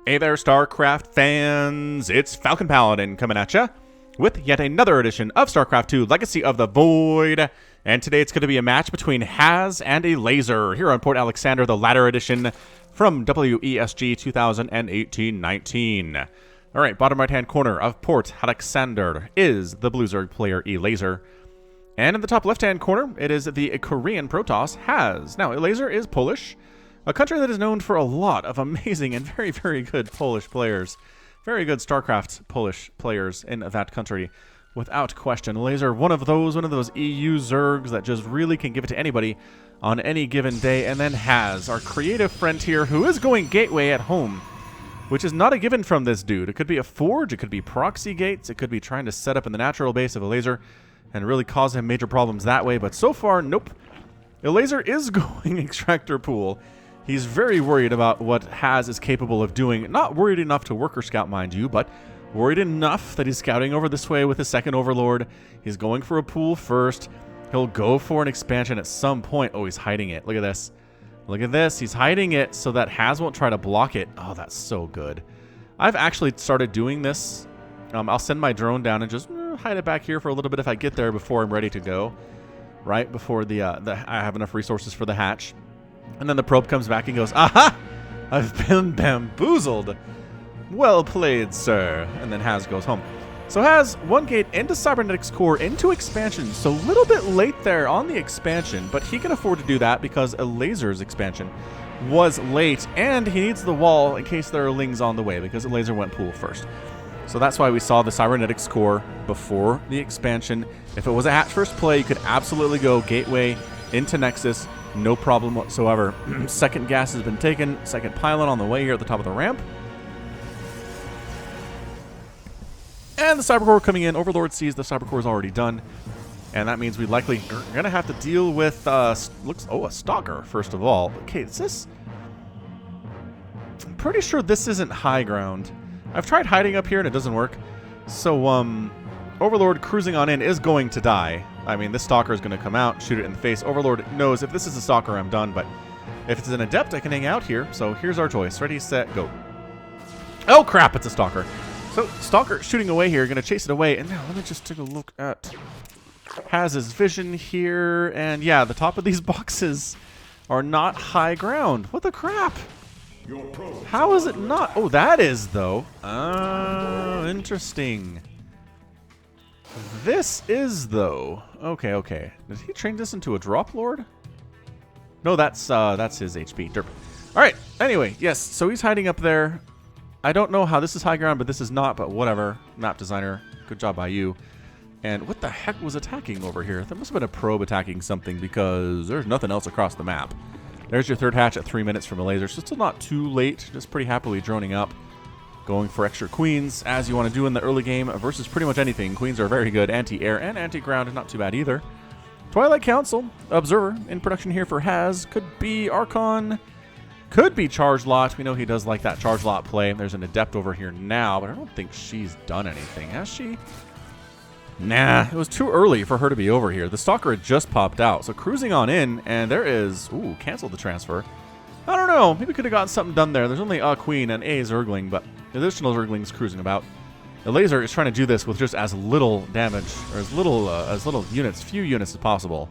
Hey there, StarCraft fans! It's Falcon Paladin coming at ya with yet another edition of StarCraft 2 Legacy of the Void. And today it's going to be a match between Haz and Elazer here on Port Aleksander, the latter edition from WESG 2018-19. Alright, bottom right-hand corner of Port Aleksander is the Blue-Zerg player Elazer. And in the top left-hand corner, it is the Korean Protoss Haz. Now, Elazer is Polish, a country that is known for a lot of amazing and very, very good Polish players. Very good StarCraft Polish players in that country, without question. Elazer, one of those EU Zergs that just really can give it to anybody on any given day. And then Haz, our creative friend here, who is going Gateway at home, which is not a given from this dude. It could be a Forge, it could be proxy gates, it could be trying to set up in the natural base of Elazer and really cause him major problems that way. But so far, nope. Elazer is going Extractor Pool. He's very worried about what Haz is capable of doing. Not worried enough to worker scout, mind you, but worried enough that he's scouting over this way with his second Overlord. He's going for a pool first. He'll go for an expansion at some point. Oh, he's hiding it. Look at this. Look at this. He's hiding it so that Haz won't try to block it. Oh, that's so good. I've actually started doing this. I'll send my drone down and just hide it back here for a little bit if I get there before I'm ready to go. Right before I have enough resources for the hatch. And then the probe comes back and goes, "Aha! I've been bamboozled. Well played, sir." And then Haz goes home. So Haz, one gate into Cybernetics Core, into expansion. So a little bit late there on the expansion, but he can afford to do that because Elazer's expansion was late, and he needs the wall in case there are lings on the way, because Elazer went pool first. So that's why we saw the Cybernetics Core before the expansion. If it was a hatch first play, you could absolutely go Gateway into Nexus. No problem whatsoever. Second gas has been taken. Second pylon on the way here at the top of the ramp. And the Cybercore coming in. Overlord sees the Cybercore is already done. And that means we likely are going to have to deal with, a Stalker, first of all. Okay, is this... I'm pretty sure this isn't high ground. I've tried hiding up here and it doesn't work. So, Overlord cruising on in is going to die. I mean, this Stalker is going to come out, shoot it in the face. Overlord knows if this is a Stalker, I'm done. But if it's an Adept, I can hang out here. So here's our choice. Ready, set, go. Oh, crap, it's a Stalker. So Stalker shooting away here, going to chase it away. And now let me just take a look at Haz's vision here. And yeah, the top of these boxes are not high ground. What the crap? How is it not? Oh, that is, though. Oh, interesting. This is, though. Okay, okay. Did he train this into a drop lord? No, that's his HP. Derp. All right. Anyway, yes. So he's hiding up there. I don't know how this is high ground, but this is not. But whatever. Map designer, good job by you. And what the heck was attacking over here? There must have been a probe attacking something because there's nothing else across the map. There's your third hatch at 3 minutes from Elazer. So still not too late. Just pretty happily droning up. Going for extra queens, as you want to do in the early game, versus pretty much anything. Queens are very good. Anti-air and anti-ground, not too bad either. Twilight Council, Observer, in production here for Haz. Could be Archon, could be Charge Lot. We know he does like that Charge Lot play. There's an Adept over here now, but I don't think she's done anything, has she? Nah, it was too early for her to be over here. The Stalker had just popped out, so cruising on in, and there is... Ooh, canceled the transfer. I don't know, maybe could have gotten something done there. There's only a Queen and a Zergling, but additional Zerglings cruising about. Elazer is trying to do this with just as little damage, or as little units, few units as possible,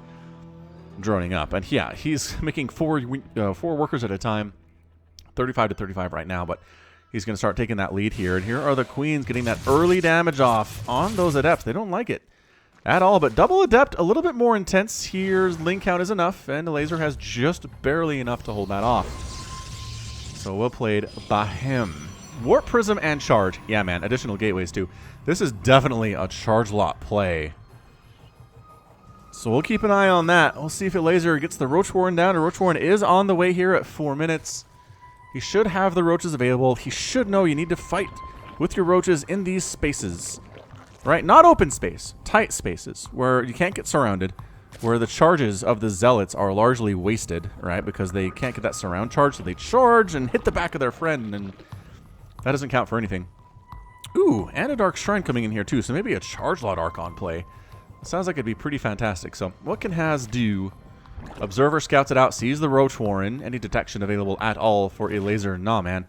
droning up. And yeah, he's making four workers at a time, 35 to 35 right now, but he's going to start taking that lead here. And here are the Queens getting that early damage off on those Adepts. They don't like it at all, but double Adept, a little bit more intense. Here's Ling count is enough, and Elazer has just barely enough to hold that off. So well played by him. Warp Prism and Charge. Yeah, man, additional gateways too. This is definitely a Charge Lot play. So we'll keep an eye on that. We'll see if Elazer gets the Roach Warren down. And Roach Warren is on the way here at 4 minutes. He should have the Roaches available. He should know you need to fight with your Roaches in these spaces. Right? Not open space. Tight spaces where you can't get surrounded. Where the charges of the Zealots are largely wasted, right? Because they can't get that surround charge, so they charge and hit the back of their friend, and that doesn't count for anything. Ooh, and a Dark Shrine coming in here too, so maybe a Charge Lot Archon play. Sounds like it'd be pretty fantastic. So what can Haz do? Observer scouts it out, sees the Roach Warren. Any detection available at all for Elazer? Nah, man.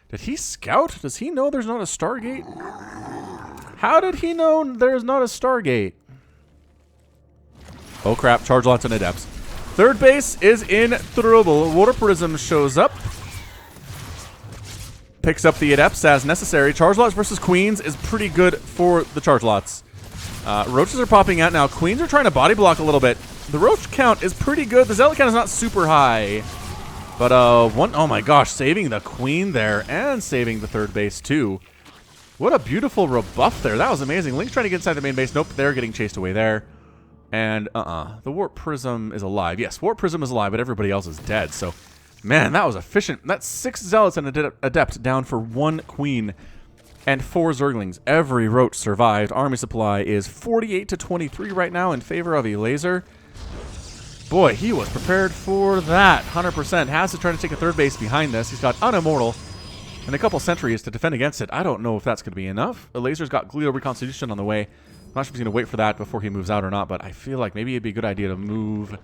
Did he scout? Does he know there's not a Stargate? How did he know there's not a Stargate? Oh crap, charge lots and adepts. Third base is in trouble. Water Prism shows up. Picks up the adepts as necessary. Charge lots versus queens is pretty good for the charge lots. Roaches are popping out now. Queens are trying to body block a little bit. The roach count is pretty good. The zealot count is not super high. But oh my gosh, saving the queen there and saving the third base too. What a beautiful rebuff there. That was amazing. Link's trying to get inside the main base. Nope, they're getting chased away there. And the Warp Prism is alive. Yes, Warp Prism is alive, but everybody else is dead. So, man, that was efficient. That's 6 zealots and an adept down for 1 queen and 4 zerglings. Every roach survived. Army supply is 48 to 23 right now in favor of Elazer. Boy, he was prepared for that. 100%. Has to try to take a third base behind this. He's got Unimmortal and a couple sentries to defend against it. I don't know if that's going to be enough. Elazer's got Glio Reconstitution on the way. I'm not sure if he's going to wait for that before he moves out or not, but I feel like maybe it'd be a good idea to move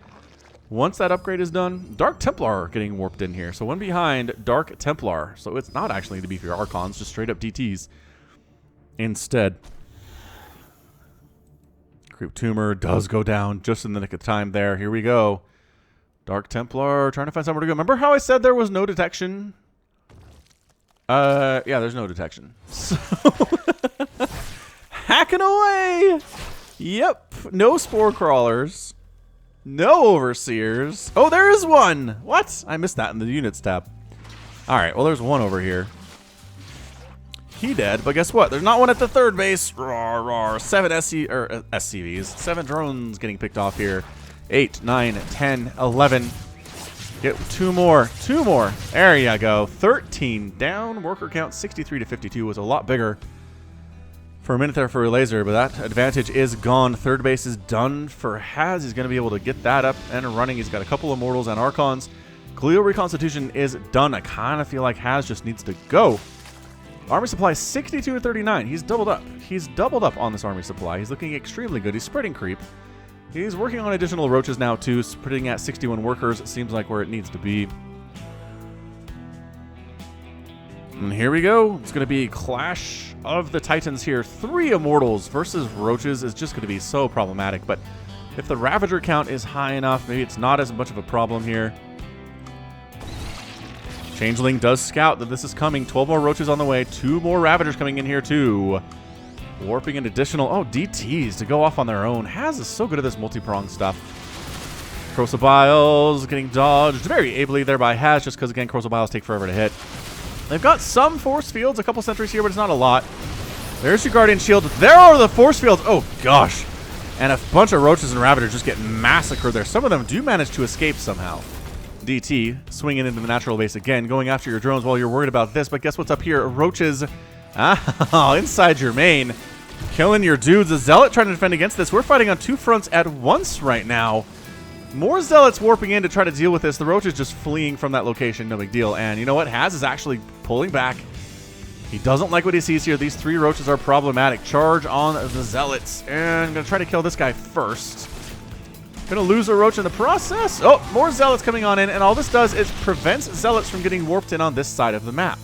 once that upgrade is done. Dark Templar getting warped in here. So one behind Dark Templar. So it's not actually to be for your Archons, just straight up DTs instead. Creep Tumor does go down just in the nick of time there. Here we go. Dark Templar trying to find somewhere to go. Remember how I said there was no detection? Yeah, there's no detection. So hacking away. Yep. No spore crawlers. No overseers. Oh, there is one. What? I missed that in the units tab. All right. Well, there's one over here. He dead, but guess what? There's not one at the third base. Roar, roar. 7 SCVs. 7 drones getting picked off here. 8, 9, 10, 11. Get 2 more. 2 more. There you go. 13 down. Worker count 63 to 52 was a lot bigger for a minute there for Elazer, but that advantage is gone. Third base is done for Haz. He's going to be able to get that up and running. He's got a couple of Immortals and Archons. Glio Reconstitution is done. I kind of feel like Haz just needs to go. Army supply 62 to 39. He's doubled up. He's doubled up on this army supply. He's looking extremely good. He's spreading creep. He's working on additional roaches now too, spreading at 61 workers. It seems like where it needs to be. And here we go. It's going to be Clash of the Titans here. 3 Immortals versus roaches is just going to be so problematic. But if the Ravager count is high enough, maybe it's not as much of a problem here. Changeling does scout that this is coming. 12 more roaches on the way. 2 more Ravagers coming in here too. Warping an additional, DTs to go off on their own. Haz is so good at this multi-pronged stuff. Crosobiles getting dodged very ably there by Haz, just because, again, Crosobiles take forever to hit. They've got some force fields, a couple sentries here, but it's not a lot. There's your Guardian Shield. There are the force fields. Oh, gosh. And a bunch of roaches and Ravagers just get massacred there. Some of them do manage to escape somehow. DT swinging into the natural base again, going after your drones while you're worried about this. But guess what's up here? Roaches inside your main, killing your dudes. A Zealot trying to defend against this. We're fighting on 2 fronts at once right now. More Zealots warping in to try to deal with this. The Roach is just fleeing from that location. No big deal. And you know what? Haz is actually pulling back. He doesn't like what he sees here. These 3 roaches are problematic. Charge on the Zealots. And I'm going to try to kill this guy first. Gonna lose a roach in the process. Oh, more Zealots coming on in, and all this does is prevents Zealots from getting warped in on this side of the map.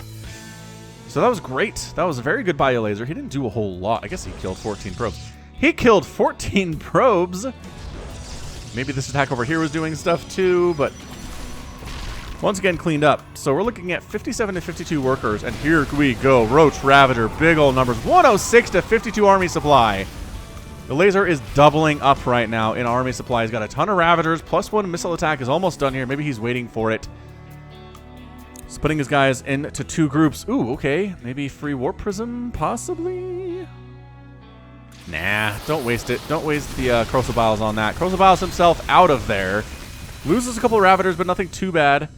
So that was great. That was very good by Elazer. He didn't do a whole lot. I guess he killed 14 probes. He killed 14 probes. Maybe this attack over here was doing stuff too, but once again cleaned up. So we're looking at 57 to 52 workers, and here we go. Roach, Ravager, big old numbers. 106 to 52 army supply. Elazer is doubling up right now in army supply. He's got a ton of Ravagers. +1 missile attack is almost done here. Maybe he's waiting for it. Splitting his guys into 2 groups. Ooh, okay. Maybe free Warp Prism, possibly? Nah, don't waste it. Don't waste the Crosobiles on that. Crosobiles himself out of there. Loses a couple of Ravagers, but nothing too bad.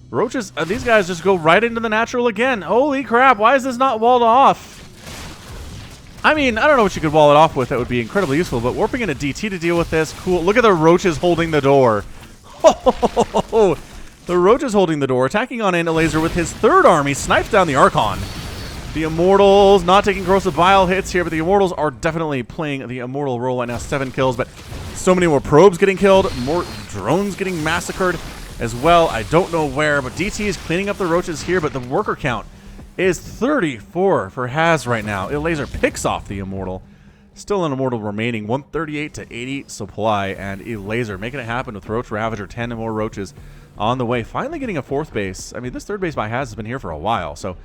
Roaches, these guys just go right into the natural again. Holy crap, why is this not walled off? I mean, I don't know what you could wall it off with that would be incredibly useful, but warping in a DT to deal with this, cool. Look at the roaches holding the door. The roaches holding the door, attacking on in Elazer with his 3rd army, snipes down the Archon. The Immortals not taking corrosive bile hits here, but the Immortals are definitely playing the Immortal role right now. 7 kills, but so many more probes getting killed, more drones getting massacred as well. I don't know where, but DT is cleaning up the roaches here, but the worker count is 34 for Haz right now. Elazer picks off the Immortal. Still an Immortal remaining. 138 to 80 supply. And Elazer making it happen with Roach Ravager. 10 more Roaches on the way. Finally getting a 4th base. I mean, this 3rd base by Haz has been here for a while. So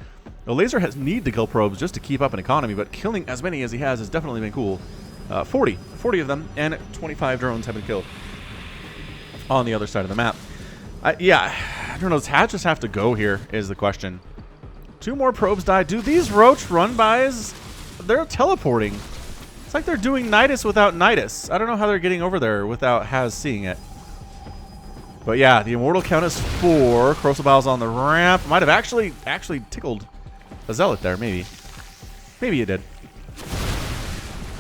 Elazer has need to kill probes just to keep up an economy. But killing as many as he has definitely been cool. 40 of them. And 25 drones have been killed on the other side of the map. Yeah, I don't know. Does Haz just have to go here is the question. 2 more probes die. Do these Roach run-bys, they're teleporting. It's like they're doing Nidus without Nidus. I don't know how they're getting over there without Haz seeing it. But yeah, the Immortal count is 4. Crucibles on the ramp. Might have actually tickled a Zealot there, maybe. Maybe it did.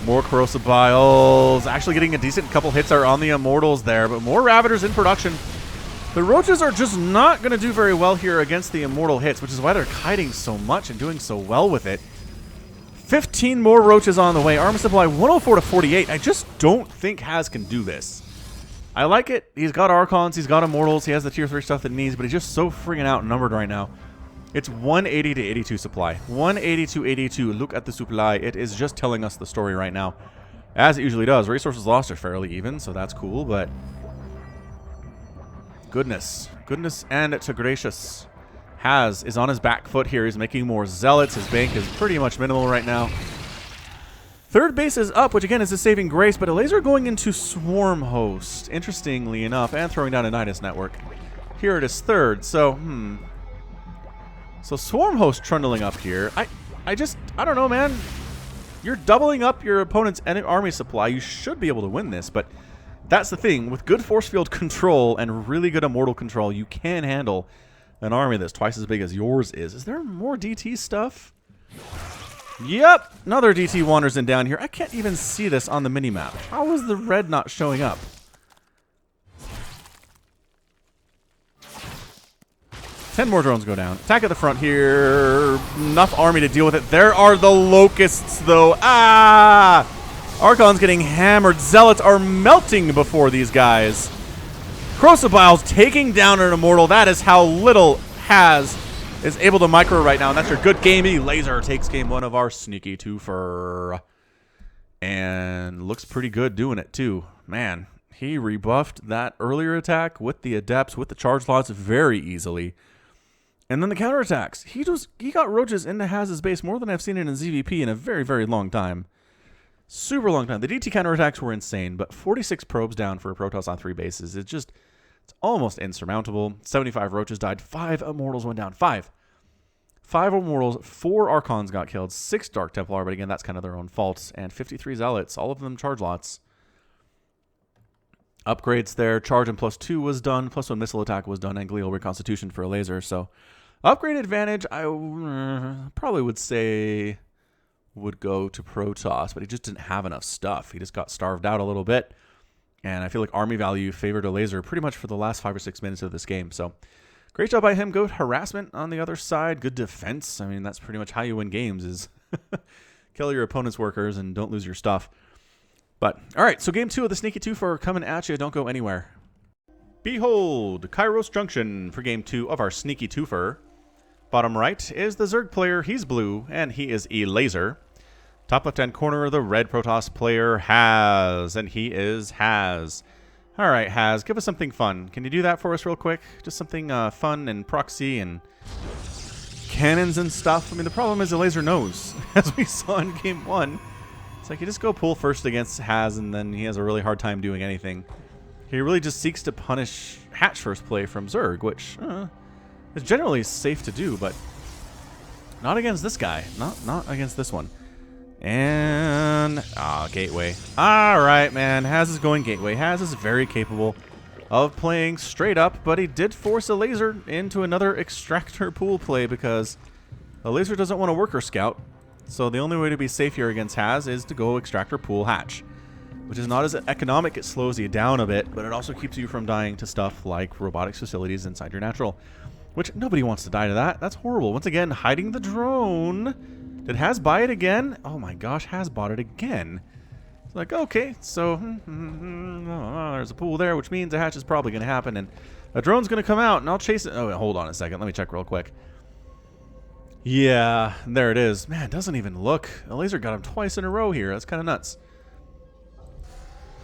More Crucibles. Actually getting a decent couple hits are on the Immortals there, but more Ravagers in production. The Roaches are just not going to do very well here against the Immortal hits, which is why they're kiting so much and doing so well with it. 15 more Roaches on the way. Armor supply 104 to 48. I just don't think Haz can do this. I like it. He's got Archons. He's got Immortals. He has the tier 3 stuff that he needs, but he's just so freaking outnumbered right now. It's 180 to 82 supply. 180 to 82. Look at the supply. It is just telling us the story right now. As it usually does. Resources lost are fairly even, so that's cool, but... Goodness and to gracious. Haz is on his back foot here. He's making more Zealots. His bank is pretty much minimal right now. 3rd base is up, which again is a saving grace, but Elazer going into Swarm Host, interestingly enough, and throwing down a Nidus network. Here it is 3rd, so, So Swarm Host trundling up here. I don't know, man. You're doubling up your opponent's army supply. You should be able to win this, but that's the thing. With good force field control and really good Immortal control, you can handle an army that's twice as big as yours is. Is there more DT stuff? Yep, another DT wanders in down here. I can't even see this on the minimap. How is the red not showing up? Ten more drones go down. Attack at the front here. Enough army to deal with it. There are the Locusts, though. Ah! Archon's getting hammered. Zealots are melting before these guys. Crucibles taking down an Immortal. That is how little Haz is able to micro right now. And that's your good game. Elazer takes game 1 of our sneaky twofer. And looks pretty good doing it, too. Man, he rebuffed that earlier attack with the Adepts, with the charge lots very easily. And then the counterattacks. He got Roaches into Haz's base more than I've seen it in ZVP in a very, very long time. Super long time. The DT counterattacks were insane, but 46 probes down for a Protoss on 3 bases. It's almost insurmountable. 75 Roaches died. 5 Immortals went down. 5 Immortals. 4 Archons got killed. 6 Dark Templar, but again, that's kind of their own fault. And 53 Zealots. All of them charge lots. Upgrades there. Charge and +2 was done. +1 missile attack was done. And Glial Reconstitution for Elazer. So, upgrade advantage, I probably would say would go to Protoss, but he just didn't have enough stuff. He just got starved out a little bit. And I feel like army value favored Elazer pretty much for the last 5 or 6 minutes of this game. So, great job by him. Good harassment on the other side. Good defense. I mean, that's pretty much how you win games is kill your opponent's workers and don't lose your stuff. But, all right, so game 2 of the Sneaky Twofer coming at you. Don't go anywhere. Behold, Kairos Junction for game 2 of our Sneaky Twofer. Bottom right is the Zerg player. He's blue, and he is Elazer. Top left-hand corner, the red Protoss player, Haz, and he is Haz. All right, Haz, give us something fun. Can you do that for us real quick? Just something fun and proxy and cannons and stuff. I mean, the problem is Elazer knows, as we saw in game 1. It's like you just go pull first against Haz, and then he has a really hard time doing anything. He really just seeks to punish Hatch first play from Zerg, which is generally safe to do, but not against this guy. Not against this one. And Gateway. All right, man. Haz is going Gateway. Haz is very capable of playing straight up, but he did force Elazer into another Extractor pool play because Elazer doesn't want a Worker Scout. So the only way to be safe here against Haz is to go Extractor pool Hatch, which is not as economic. It slows you down a bit, but it also keeps you from dying to stuff like robotics facilities inside your natural, which nobody wants to die to that. That's horrible. Once again, hiding the drone. Did Haz buy it again? Oh my gosh, Haz bought it again. It's like, okay, so there's a pool there, which means a hatch is probably going to happen, and a drone's going to come out, and I'll chase it. Oh, wait, hold on a second. Let me check real quick. Yeah, there it is. Man, it doesn't even look. Elazer got him twice in a row here. That's kind of nuts.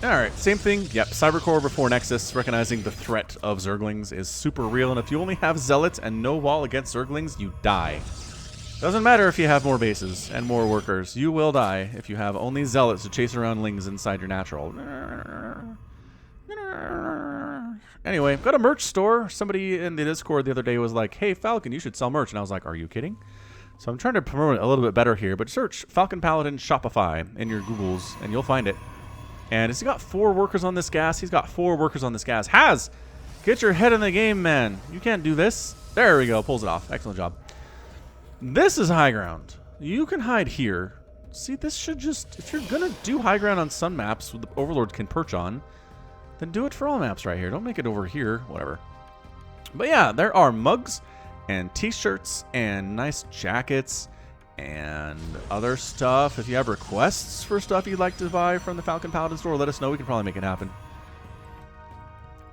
Alright, same thing. Yep, Cybercore before Nexus, recognizing the threat of Zerglings is super real, and if you only have Zealots and no wall against Zerglings, you die. Doesn't matter if you have more bases and more workers. You will die if you have only Zealots to chase around Lings inside your natural. Anyway, got a merch store. Somebody in the Discord the other day was like, hey, Falcon, you should sell merch. And I was like, are you kidding? So I'm trying to promote it a little bit better here, but search Falcon Paladin Shopify in your Googles, and you'll find it. And he's got 4 workers on this gas. He's got 4 workers on this gas. Has! Get your head in the game, man. You can't do this. There we go. Pulls it off. Excellent job. This is high ground. You can hide here. See, this should just... If you're going to do high ground on some maps the Overlord can perch on, then do it for all maps right here. Don't make it over here. Whatever. But yeah, there are mugs and t-shirts and nice jackets and other stuff. If you have requests for stuff you'd like to buy from the Falcon Paladin store, let us know. We can probably make it happen.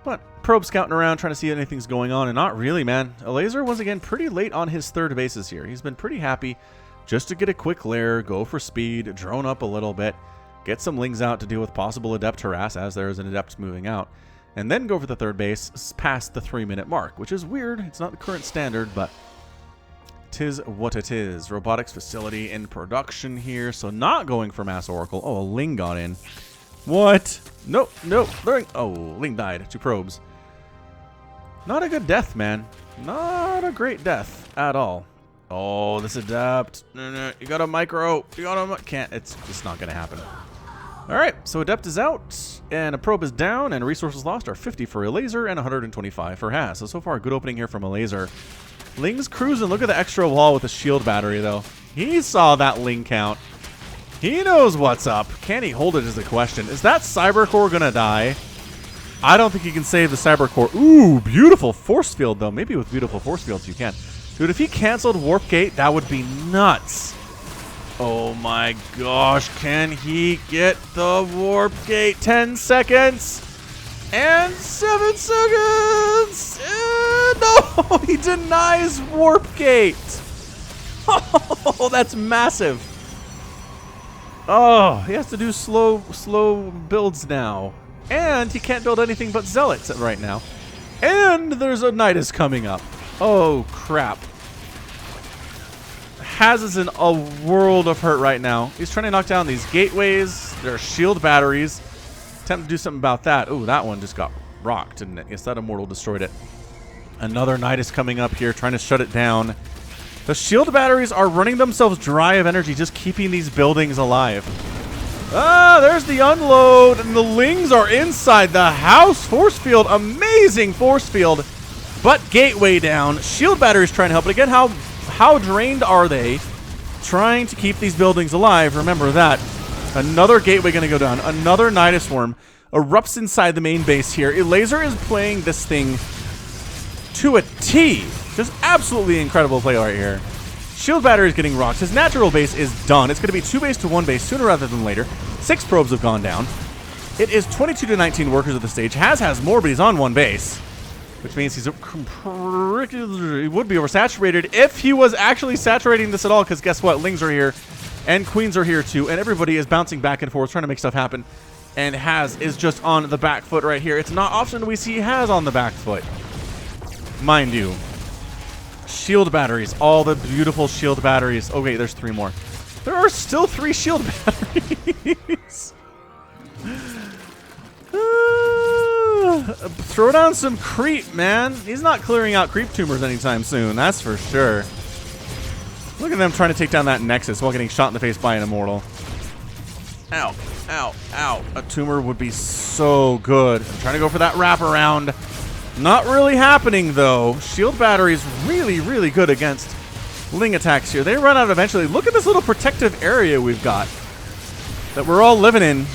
But probe scouting around, trying to see if anything's going on, and not really, man. Elazer was, again, pretty late on his 3rd bases here. He's been pretty happy just to get a quick lair, go for speed, drone up a little bit, get some Lings out to deal with possible Adept harass, as there is an Adept moving out, and then go for the 3rd base past the 3-minute mark, which is weird. It's not the current standard, but 'tis what it is. Robotics facility in production here, so not going for Mass Oracle. Oh, a Ling got in. What? Nope, nope. Oh, Ling died. 2 probes. Not a good death, man. Not a great death at all. Oh, this Adept. No, you got a micro. You got a... Can't. It's just not going to happen. All right, so Adept is out, and a probe is down, and resources lost are 50 for Elazer and 125 for Has. So far, a good opening here from Elazer. Ling's cruising. Look at the extra wall with the shield battery, though. He saw that Ling count. He knows what's up. Can he hold it is the question. Is that Cybercore going to die? I don't think he can save the Cybercore. Ooh, beautiful force field, though. Maybe with beautiful force fields you can. Dude, if he canceled Warp Gate, that would be nuts. Oh my gosh, can he get the Warp Gate? 10 seconds. And 7 seconds. No, he denies Warp Gate. Oh, that's massive. Oh, he has to do slow builds now. And he can't build anything but Zealots right now. And there's a Nidus coming up. Oh, crap. Has is in a world of hurt right now. He's trying to knock down these gateways. There are shield batteries. Attempt to do something about that. Oh, that one just got rocked, didn't it? Yes, that Immortal destroyed it. Another Nidus coming up here, trying to shut it down. The shield batteries are running themselves dry of energy, just keeping these buildings alive. Ah, there's the unload, and the Lings are inside the house. Force field, amazing force field, but gateway down. Shield batteries trying to help, but again, how drained are they? Trying to keep these buildings alive. Remember that. Another gateway going to go down. Another Nidus Worm erupts inside the main base here. Elazer is playing this thing to a T. Just absolutely incredible play right here. Shield battery is getting rocked. His natural base is done. It's going to be 2 base to 1 base sooner rather than later. 6 probes have gone down. It is 22 to 19 workers at the stage. Has more, but he's on 1 base. Which means he would be oversaturated if he was actually saturating this at all, because guess what? Lings are here, and Queens are here too, and everybody is bouncing back and forth, trying to make stuff happen. And Has is just on the back foot right here. It's not often we see Has on the back foot. Mind you. Shield batteries. All the beautiful shield batteries. Okay, there's 3 more. There are still 3 shield batteries. Throw down some creep, man. He's not clearing out creep tumors anytime soon, that's for sure. Look at them trying to take down that Nexus while getting shot in the face by an Immortal. Ow, ow, ow. A tumor would be so good. I'm trying to go for that wraparound. Not really happening, though. Shield battery's really, really good against Ling attacks here. They run out eventually. Look at this little protective area we've got that we're all living in.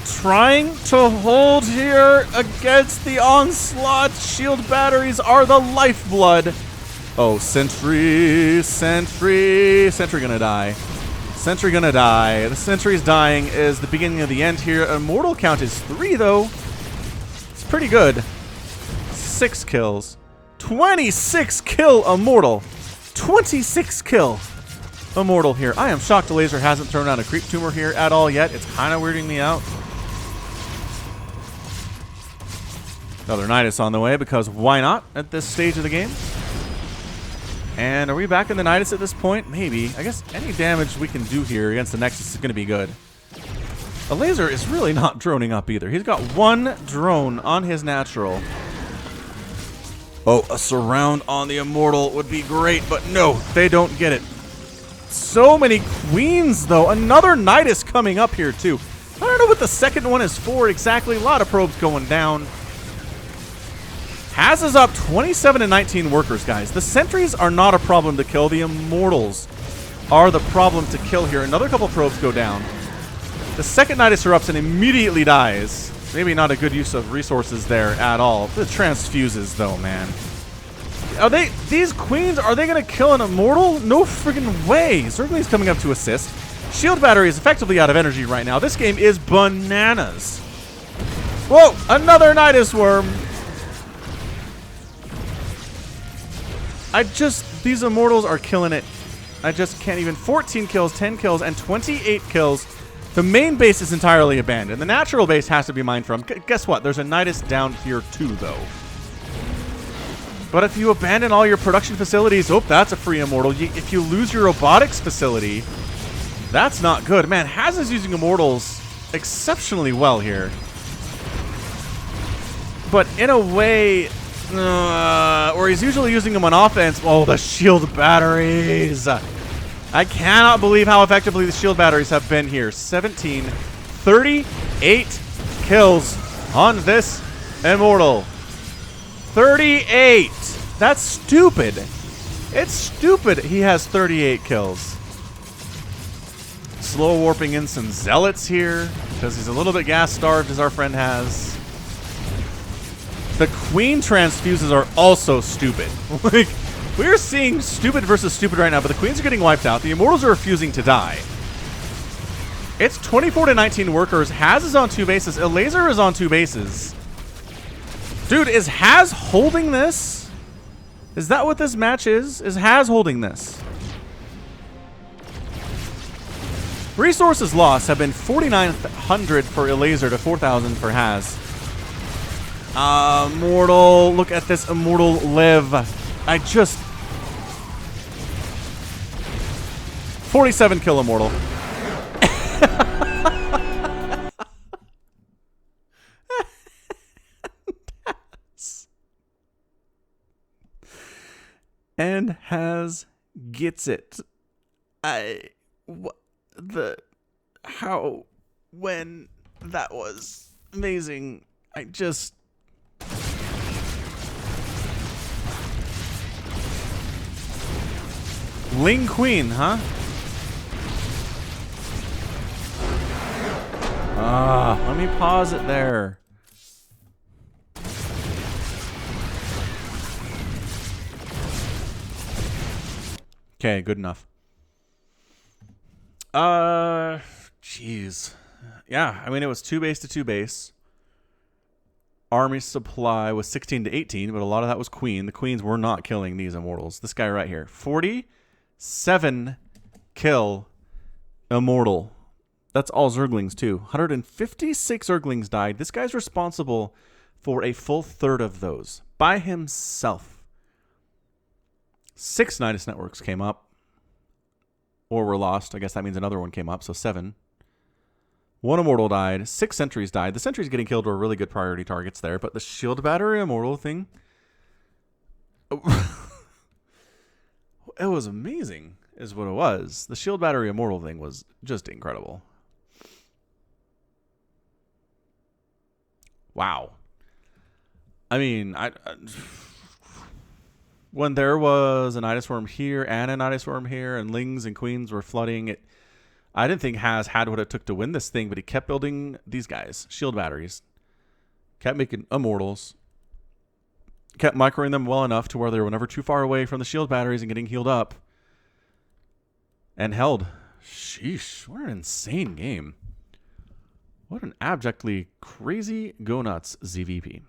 Trying to hold here against the onslaught. Shield batteries are the lifeblood. Oh, Sentry, Sentry. Sentry gonna die. Sentry gonna die. The Sentry's dying is the beginning of the end here. Immortal count is 3, though. It's pretty good. 6 kills. 26 kill Immortal. 26 kill Immortal here. I am shocked Elazer hasn't thrown out a creep tumor here at all yet. It's kind of weirding me out. Another Nidus on the way, because why not at this stage of the game? And are we back in the Nidus at this point? Maybe. I guess any damage we can do here against the Nexus is going to be good. Elazer is really not droning up either. He's got one drone on his natural. Oh, a surround on the Immortal would be great, but no, they don't get it. So many queens, though. Another Nidus coming up here, too. I don't know what the second one is for exactly. A lot of probes going down. Haz is up 27 and 19 workers, guys. The sentries are not a problem to kill. The Immortals are the problem to kill here. Another couple probes go down. The second Nidus erupts and immediately dies. Maybe not a good use of resources there at all. The transfuses, though, man. Are they, these queens, are they going to kill an Immortal? No friggin' way. Zergling's coming up to assist. Shield battery is effectively out of energy right now. This game is bananas. Whoa, another Nidus worm. These Immortals are killing it. I just can't even. 14 kills, 10 kills, and 28 kills. The main base is entirely abandoned. The natural base has to be mined from. Guess what? There's a Nidus down here too, though. But if you abandon all your production facilities, oh, that's a free Immortal. If you lose your robotics facility, that's not good. Man, Haz is using Immortals exceptionally well here. But in a way, or he's usually using them on offense. Oh, the shield batteries. I cannot believe how effectively the shield batteries have been here. 17, 38 kills on this Immortal. 38. That's stupid. It's stupid he has 38 kills. Slow warping in some zealots here because he's a little bit gas starved, as our friend has. The queen transfuses are also stupid. Like, we're seeing stupid versus stupid right now, but the queens are getting wiped out. The Immortals are refusing to die. It's 24 to 19 workers. Haz is on 2 bases. Elazer is on 2 bases. Dude, is Haz holding this? Is that what this match is? Is Haz holding this? Resources lost have been 4,900 for Elazer to 4,000 for Haz. Immortal. Look at this Immortal live. 47 kill Immortal. And Haz gets it. When that was amazing. Ling Queen, huh? Let me pause it there. Okay, good enough. Jeez. Yeah, I mean, it was 2 base to 2 base. Army supply was 16 to 18, but a lot of that was queen. The queens were not killing these Immortals. This guy right here. 47 kill Immortal. That's all Zerglings, too. 156 Zerglings died. This guy's responsible for a full third of those by himself. 6 Nidus networks came up. Or were lost. I guess that means another one came up, so 7. 1 Immortal died. 6 sentries died. The sentries getting killed were really good priority targets there, but the shield battery Immortal thing... it was amazing, is what it was. The shield battery Immortal thing was just incredible. Wow. I mean, when there was a Nidus Worm here and a Nidus Worm here and Lings and Queens were flooding it, I didn't think Haz had what it took to win this thing, but he kept building these guys, shield batteries, kept making Immortals, kept microing them well enough to where they were never too far away from the shield batteries and getting healed up, and held. Sheesh, what an insane game. What an abjectly crazy go nuts ZVP.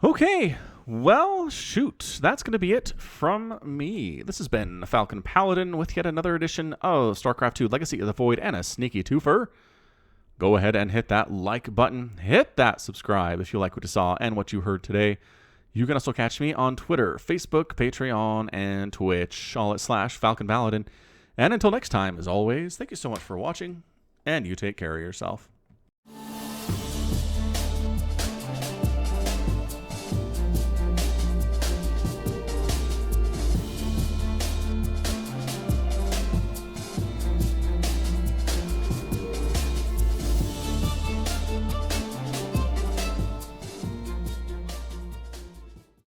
Okay, well, shoot. That's going to be it from me. This has been Falcon Paladin with yet another edition of StarCraft 2 Legacy of the Void and a sneaky twofer. Go ahead and hit that like button. Hit that subscribe if you like what you saw and what you heard today. You can also catch me on Twitter, Facebook, Patreon, and Twitch, all at /Falcon Paladin. And until next time, as always, thank you so much for watching, and you take care of yourself.